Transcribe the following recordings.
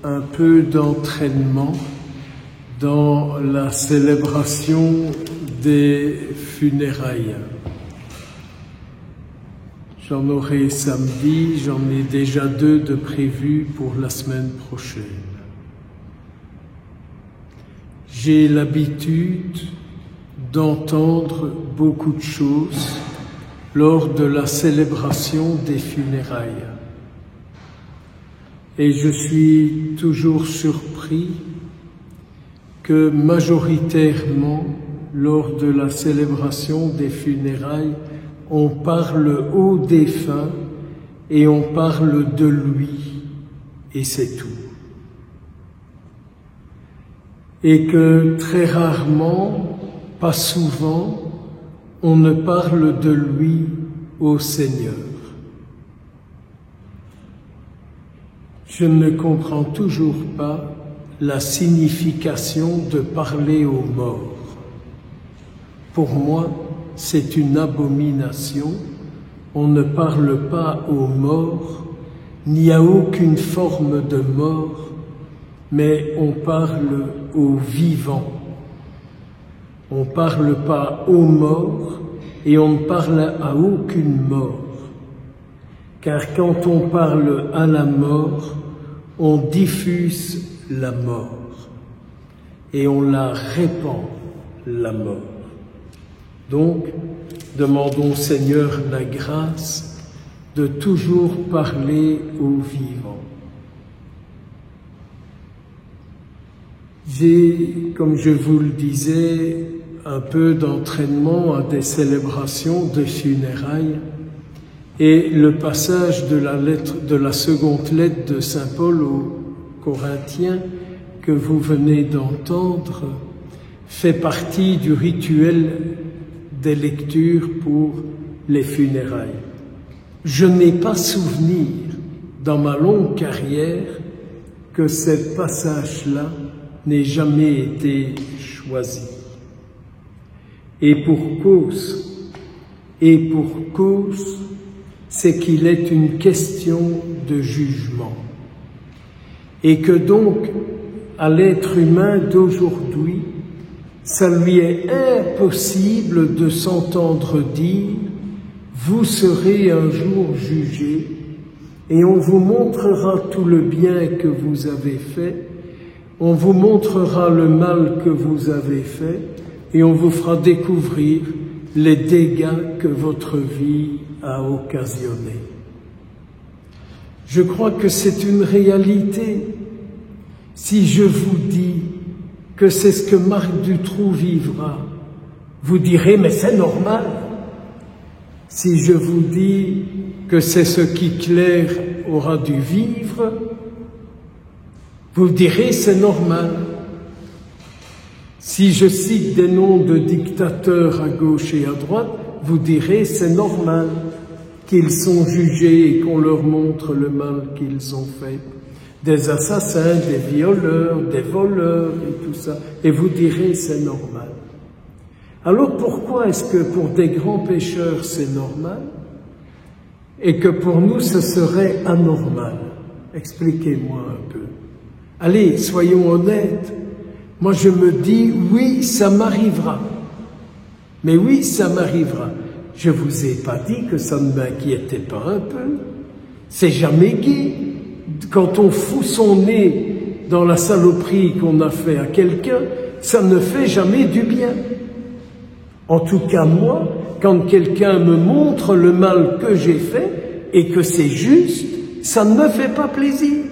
un peu d'entraînement dans la célébration des funérailles. J'en aurai samedi, j'en ai déjà 2 de prévus pour la semaine prochaine. J'ai l'habitude d'entendre beaucoup de choses lors de la célébration des funérailles. Et je suis toujours surpris que majoritairement, lors de la célébration des funérailles, on parle au défunt et on parle de lui, et c'est tout. Et que très rarement, pas souvent, on ne parle de lui au Seigneur. Je ne comprends toujours pas la signification de parler aux morts. Pour moi, c'est une abomination. On ne parle pas aux morts, ni à aucune forme de mort, mais on parle aux vivants. On ne parle pas aux morts et on ne parle à aucune mort. Car quand on parle à la mort, on diffuse la mort et on la répand, la mort. Donc, demandons au Seigneur la grâce de toujours parler aux vivants. J'ai, comme je vous le disais, un peu d'entraînement à des célébrations de funérailles et le passage de la seconde lettre de Saint Paul aux Corinthiens que vous venez d'entendre fait partie du rituel des lectures pour les funérailles. Je n'ai pas souvenir dans ma longue carrière que ce passage-là n'ait jamais été choisi. Et pour cause, c'est qu'il est une question de jugement. Et que donc, à l'être humain d'aujourd'hui, ça lui est impossible de s'entendre dire « Vous serez un jour jugés et on vous montrera tout le bien que vous avez fait, on vous montrera le mal que vous avez fait et on vous fera découvrir les dégâts que votre vie a occasionnés. » Je crois que c'est une réalité. Si je vous dis que c'est ce que Marc Dutroux vivra, vous direz « mais c'est normal ». Si je vous dis que c'est ce qu'Hitler aura dû vivre, vous direz « c'est normal ». Si je cite des noms de dictateurs à gauche et à droite, vous direz « c'est normal qu'ils sont jugés et qu'on leur montre le mal qu'ils ont fait ». Des assassins, des violeurs, des voleurs et tout ça. Et vous direz, c'est normal. Alors pourquoi est-ce que pour des grands pécheurs, c'est normal et que pour nous, ce serait anormal? Expliquez-moi un peu. Allez, soyons honnêtes. Moi, je me dis, oui, ça m'arrivera. Mais oui, ça m'arrivera. Je vous ai pas dit que ça ne m'inquiétait pas un peu. C'est jamais gai. Quand on fout son nez dans la saloperie qu'on a fait à quelqu'un, ça ne fait jamais du bien. En tout cas, moi, quand quelqu'un me montre le mal que j'ai fait et que c'est juste, ça ne me fait pas plaisir.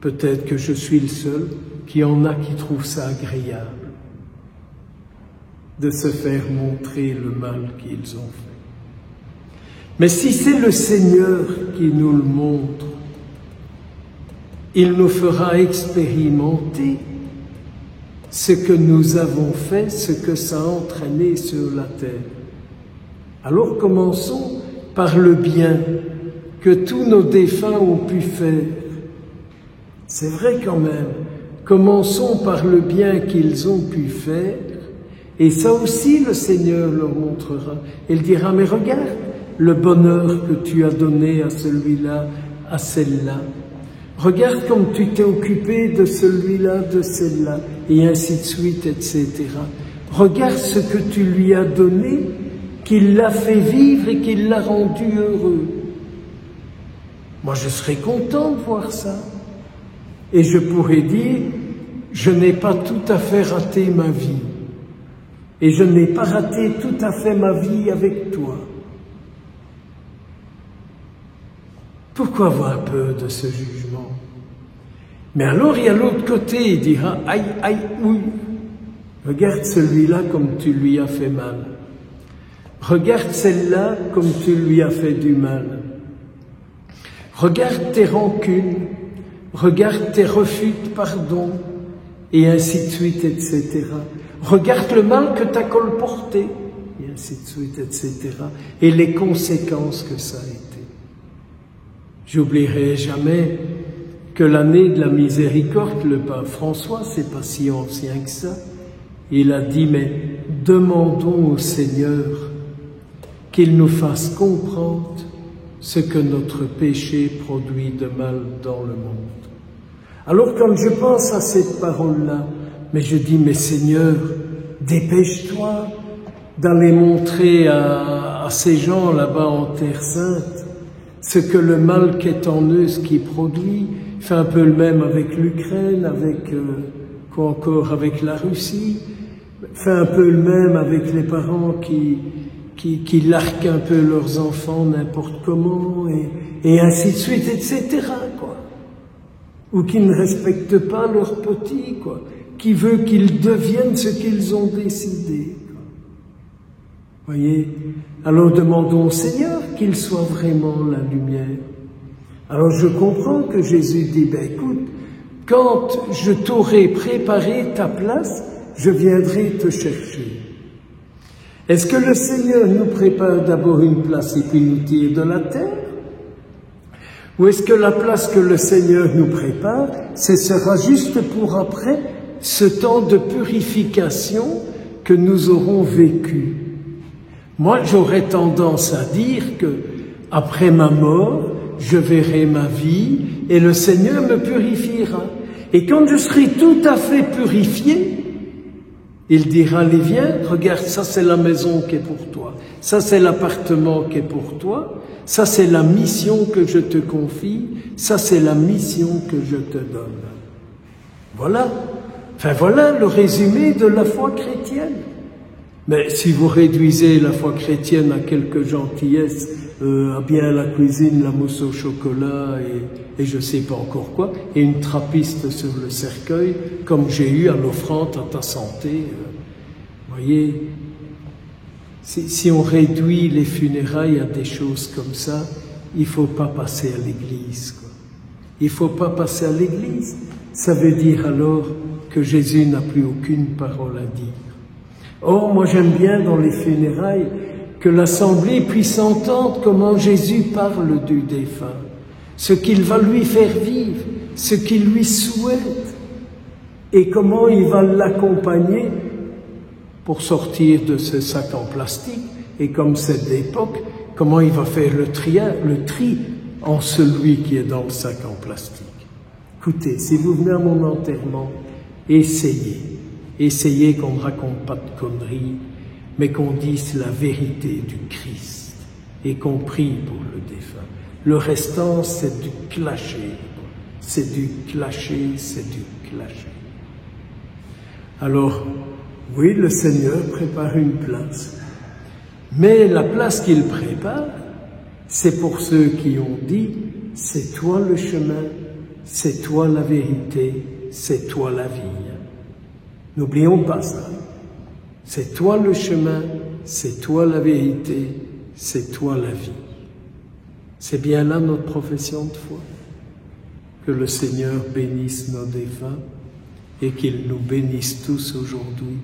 Peut-être que je suis le seul qui en a qui trouvent ça agréable de se faire montrer le mal qu'ils ont fait. Mais si c'est le Seigneur qui nous le montre, il nous fera expérimenter ce que nous avons fait, ce que ça a entraîné sur la terre. Alors commençons par le bien que tous nos défunts ont pu faire. C'est vrai quand même, commençons par le bien qu'ils ont pu faire, et ça aussi le Seigneur leur montrera. Il dira, mais regarde, le bonheur que tu as donné à celui-là, à celle-là. Regarde comme tu t'es occupé de celui-là, de celle-là, et ainsi de suite, etc. Regarde ce que tu lui as donné, qu'il l'a fait vivre et qu'il l'a rendu heureux. Moi, je serais content de voir ça. Et je pourrais dire, je n'ai pas tout à fait raté ma vie. Et je n'ai pas raté tout à fait ma vie avec toi. Pourquoi avoir peur de ce jugement? Mais alors, il y a l'autre côté, il dira, aïe, aïe, oui. Regarde celui-là comme tu lui as fait mal. Regarde celle-là comme tu lui as fait du mal. Regarde tes rancunes, regarde tes refus de pardon, et ainsi de suite, etc. Regarde le mal que tu as colporté, et ainsi de suite, etc. Et les conséquences que ça a été. J'oublierai jamais que l'année de la miséricorde, le pape François, c'est pas si ancien que ça, il a dit, mais demandons au Seigneur qu'il nous fasse comprendre ce que notre péché produit de mal dans le monde. Alors quand je pense à cette parole-là, mais je dis, mais Seigneur, dépêche-toi d'aller montrer à ces gens là-bas en Terre Sainte ce que le mal qui est en eux, ce qui produit, fait un peu le même avec l'Ukraine, avec quoi encore, avec la Russie, fait un peu le même avec les parents qui larguent un peu leurs enfants n'importe comment, et ainsi de suite, etc., quoi. Ou qui ne respectent pas leurs petits, quoi. Qui veut qu'ils deviennent ce qu'ils ont décidé, quoi. Voyez? Alors demandons au Seigneur qu'il soit vraiment la lumière. Alors je comprends que Jésus dit, ben écoute, quand je t'aurai préparé ta place, je viendrai te chercher. Est-ce que le Seigneur nous prépare d'abord une place et puis nous tire de la terre? Ou est-ce que la place que le Seigneur nous prépare, ce sera juste pour après ce temps de purification que nous aurons vécu? Moi, j'aurais tendance à dire que après ma mort, je verrai ma vie et le Seigneur me purifiera. Et quand je serai tout à fait purifié, il dira, allez, viens, regarde, ça c'est la maison qui est pour toi, ça c'est l'appartement qui est pour toi, ça c'est la mission que je te confie, ça c'est la mission que je te donne. Voilà, enfin voilà le résumé de la foi chrétienne. Mais si vous réduisez la foi chrétienne à quelques gentillesses, à bien la cuisine, la mousse au chocolat et je sais pas encore quoi, et une trappiste sur le cercueil, comme j'ai eu à l'offrande à ta santé, voyez, si on réduit les funérailles à des choses comme ça, il faut pas passer à l'église, quoi. Il faut pas passer à l'église. Ça veut dire alors que Jésus n'a plus aucune parole à dire. Oh, moi j'aime bien dans les funérailles que l'Assemblée puisse entendre comment Jésus parle du défunt, ce qu'il va lui faire vivre, ce qu'il lui souhaite, et comment il va l'accompagner pour sortir de ce sac en plastique, et comme c'est d'époque, comment il va faire le tri en celui qui est dans le sac en plastique. Écoutez, si vous venez à mon enterrement, essayez qu'on ne raconte pas de conneries, mais qu'on dise la vérité du Christ et qu'on prie pour le défunt. Le restant, c'est du clasher. C'est du clasher, c'est du clasher. Alors, oui, le Seigneur prépare une place. Mais la place qu'il prépare, c'est pour ceux qui ont dit, c'est toi le chemin, c'est toi la vérité, c'est toi la vie. N'oublions pas ça. C'est toi le chemin, c'est toi la vérité, c'est toi la vie. C'est bien là notre profession de foi. Que le Seigneur bénisse nos défunts et qu'il nous bénisse tous aujourd'hui.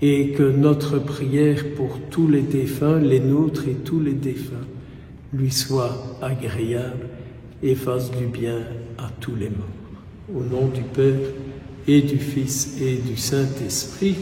Et que notre prière pour tous les défunts, les nôtres et tous les défunts, lui soit agréable et fasse du bien à tous les morts. Au nom du Père et du Fils et du Saint-Esprit.